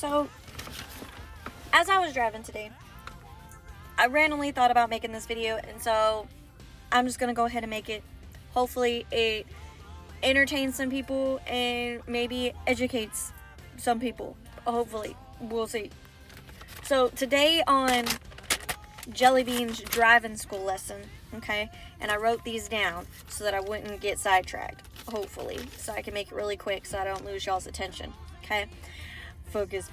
So, as I was driving today, I randomly thought about making this video, and so I'm just gonna go ahead and make it. Hopefully it entertains some people and maybe educates some people. Hopefully. We'll see. So today on Jellybean's driving school lesson, okay, and I wrote these down so that I wouldn't get sidetracked, hopefully, so I can make it really quick so I don't lose y'all's attention, okay? Focus.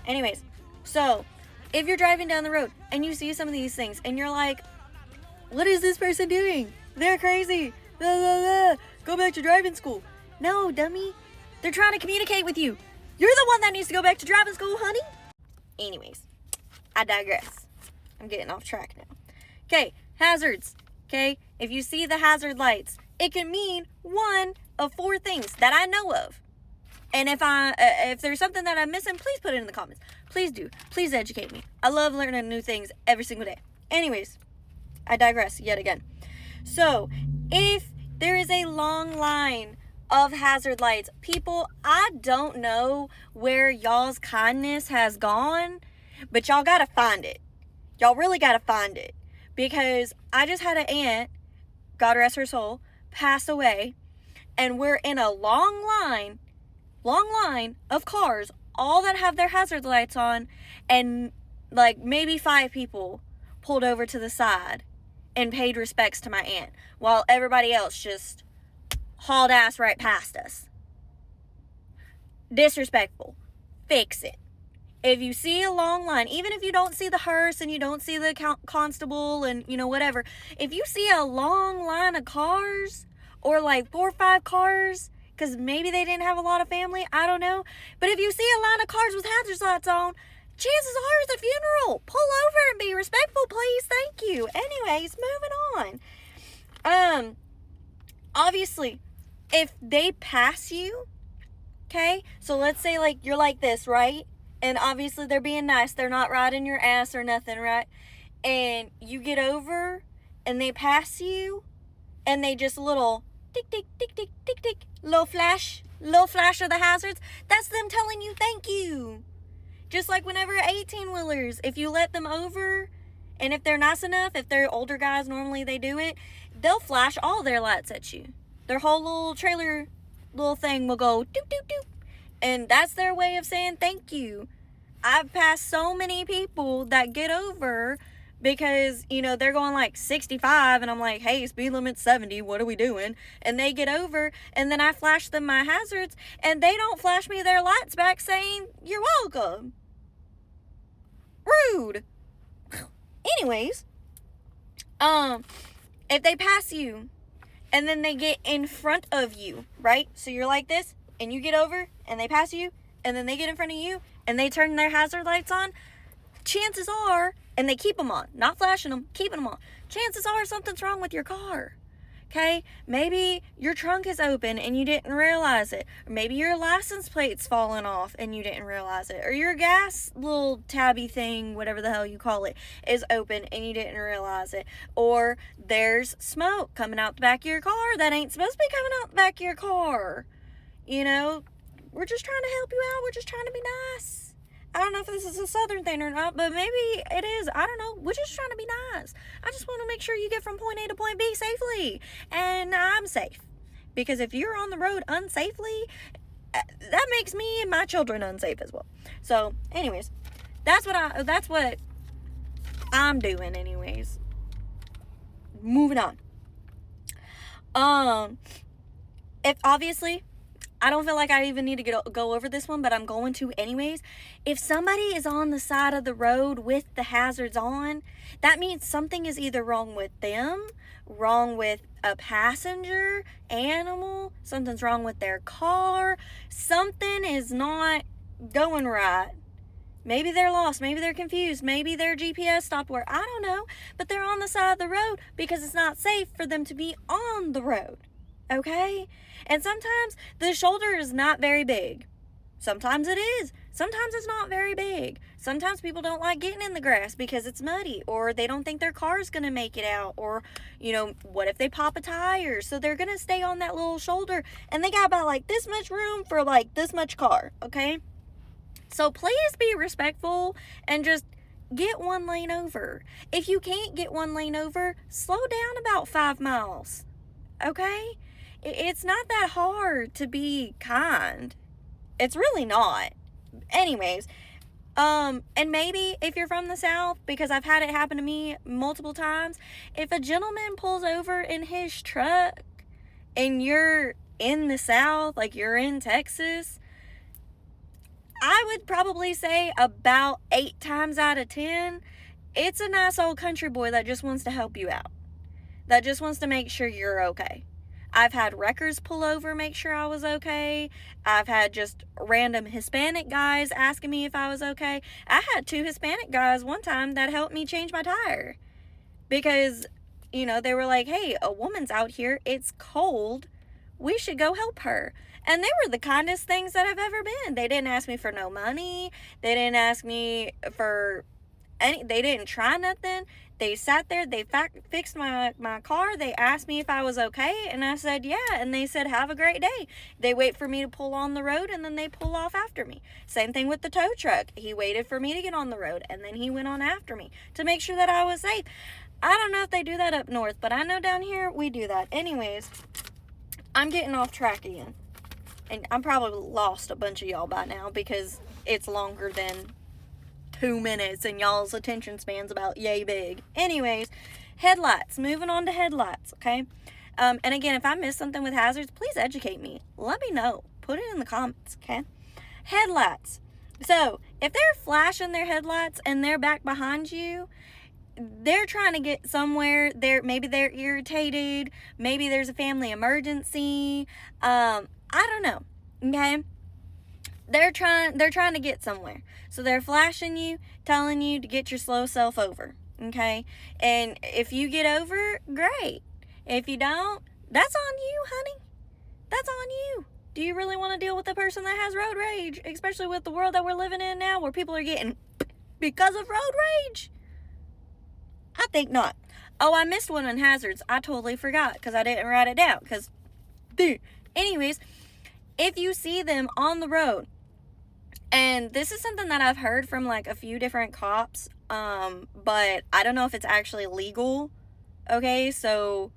Anyways, so if you're driving down the road and you see some of these things and you're like, what is this person doing? They're crazy. Blah, blah, blah. Go back to driving school. No, dummy. They're trying to communicate with you. You're the one that needs to go back to driving school, honey. Anyways, I digress. I'm getting off track now. Okay, hazards. Okay, if you see the hazard lights, it can mean one of four things that I know of. And if there's something that I'm missing, please put it in the comments. Please do. Please educate me. I love learning new things every single day. Anyways, I digress yet again. So, if there is a long line of hazard lights, people, I don't know where y'all's kindness has gone, but y'all gotta find it. Y'all really gotta find it. Because I just had an aunt, God rest her soul, pass away, and we're in a long line of cars, all that have their hazard lights on, and like maybe 5 people pulled over to the side and paid respects to my aunt, while everybody else just hauled ass right past us. Disrespectful. Fix it. If you see a long line, even if you don't see the hearse and you don't see the constable and, whatever, if you see a long line of cars, or like 4 or 5 cars, because maybe they didn't have a lot of family, I don't know, but if you see a line of cars with hazard lights on, chances are it's a funeral. Pull over and be respectful, please. Thank you. Anyways, moving on. Obviously, if they pass you, okay, so let's say like you're like this, right? And obviously they're being nice. They're not riding your ass or nothing, right? And you get over and they pass you and they just little tick, tick, tick, tick, tick, tick, little flash of the hazards. That's them telling you thank you. Just like whenever 18-wheelers, if you let them over, and if they're nice enough, if they're older guys, normally they do it, they'll flash all their lights at you. Their whole little trailer little thing will go doop, doop, doop. And that's their way of saying thank you. I've passed so many people that get over because, they're going like 65 and I'm like, hey, speed limit's 70, what are we doing? And they get over and then I flash them my hazards and they don't flash me their lights back saying, you're welcome. Rude. Anyways, if they pass you and then they get in front of you, right? So you're like this and you get over and they pass you and then they get in front of you and they turn their hazard lights on, chances are, and they keep them on, not flashing them, keeping them on, chances are something's wrong with your car. Okay, maybe your trunk is open and you didn't realize it. Or maybe your license plate's fallen off and you didn't realize it. Or your gas little tabby thing, whatever the hell you call it, is open and you didn't realize it. Or there's smoke coming out the back of your car that ain't supposed to be coming out the back of your car. We're just trying to help you out. We're just trying to be nice. I don't know if this is a southern thing or not, but maybe it is. I don't know. We're just trying to be nice. I just want to make sure you get from point A to point B safely. And I'm safe. Because if you're on the road unsafely, that makes me and my children unsafe as well. So, anyways, that's what I'm doing anyways. Moving on. If obviously, I don't feel like I even need to go over this one, but I'm going to anyways. If somebody is on the side of the road with the hazards on, that means something is either wrong with them, wrong with a passenger, animal, something's wrong with their car, something is not going right. Maybe they're lost, maybe they're confused, maybe their GPS stopped working, I don't know, but they're on the side of the road because it's not safe for them to be on the road. Okay? And sometimes the shoulder is not very big. Sometimes it is. Sometimes it's not very big. Sometimes people don't like getting in the grass because it's muddy, or they don't think their car is going to make it out, or, what if they pop a tire? So they're going to stay on that little shoulder, and they got about like this much room for like this much car, okay? So please be respectful and just get one lane over. If you can't get one lane over, slow down about 5 miles. Okay? It's not that hard to be kind. It's really not. Anyways, and maybe if you're from the South, because I've had it happen to me multiple times, if a gentleman pulls over in his truck and you're in the South, like you're in Texas, I would probably say about 8 times out of 10, it's a nice old country boy that just wants to help you out. That just wants to make sure you're okay. I've had wreckers pull over, make sure I was okay. I've had just random Hispanic guys asking me if I was okay. I had 2 Hispanic guys one time that helped me change my tire. Because, you know, they were like, hey, a woman's out here. It's cold. We should go help her. And they were the kindest things that I've ever been. They didn't ask me for no money. They didn't ask me for they didn't try nothing. They sat there, they fixed my car. They asked me if I was okay, and I said yeah, and they said have a great day. They wait for me to pull on the road, and then they pull off after me. Same thing with the tow truck. He waited for me to get on the road, and then he went on after me to make sure that I was safe. I don't know if they do that up north, but I know down here we do that. Anyways, I'm getting off track again, and I'm probably lost a bunch of y'all by now because it's longer than 2 minutes and y'all's attention span's about yay big. Anyways, headlights. Moving on to headlights, okay? And again, if I miss something with hazards, please educate me. Let me know. Put it in the comments, okay? Headlights. So, if they're flashing their headlights and they're back behind you, they're trying to get somewhere. Maybe they're irritated. Maybe there's a family emergency. I don't know, okay? They're trying to get somewhere. So they're flashing you, telling you to get your slow self over, okay? And if you get over, great. If you don't, that's on you, honey. That's on you. Do you really want to deal with a person that has road rage, especially with the world that we're living in now where people are getting because of road rage? I think not. Oh, I missed one on hazards. I totally forgot because I didn't write it down. Anyways, if you see them on the road, and this is something that I've heard from like a few different cops, but I don't know if it's actually legal, okay? So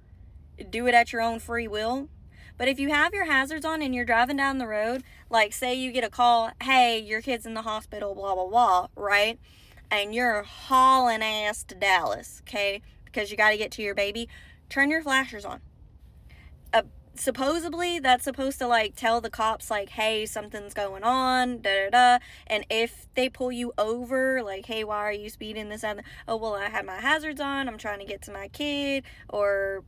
do it at your own free will. But if you have your hazards on and you're driving down the road, like say you get a call, hey, your kid's in the hospital, blah, blah, blah, right? And you're hauling ass to Dallas, okay? Because you got to get to your baby. Turn your flashers on. Supposedly, that's supposed to, like, tell the cops, like, hey, something's going on, da-da-da. And if they pull you over, like, hey, why are you speeding this and that? Oh, well, I had my hazards on. I'm trying to get to my kid. Or,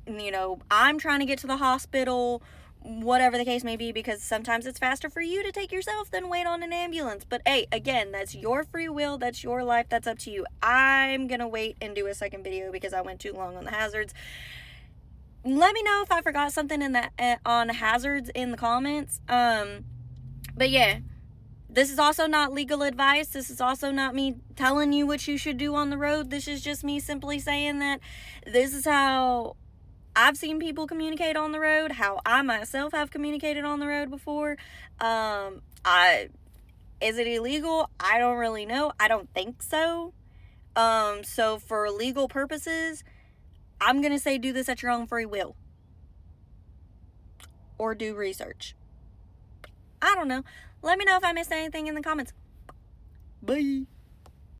you know, I'm trying to get to the hospital. Whatever the case may be, because sometimes it's faster for you to take yourself than wait on an ambulance. But hey, again, that's your free will, that's your life, that's up to you. I'm gonna wait and do a second video because I went too long on the hazards. Let me know if I forgot something in that on hazards in the comments. But yeah, this is also not legal advice. This is also not me telling you what you should do on the road. This is just me simply saying that this is how I've seen people communicate on the road, how I myself have communicated on the road before. Is it illegal? I don't really know. I don't think so. So for legal purposes, I'm going to say do this at your own free will. Or do research. I don't know. Let me know if I missed anything in the comments. Bye.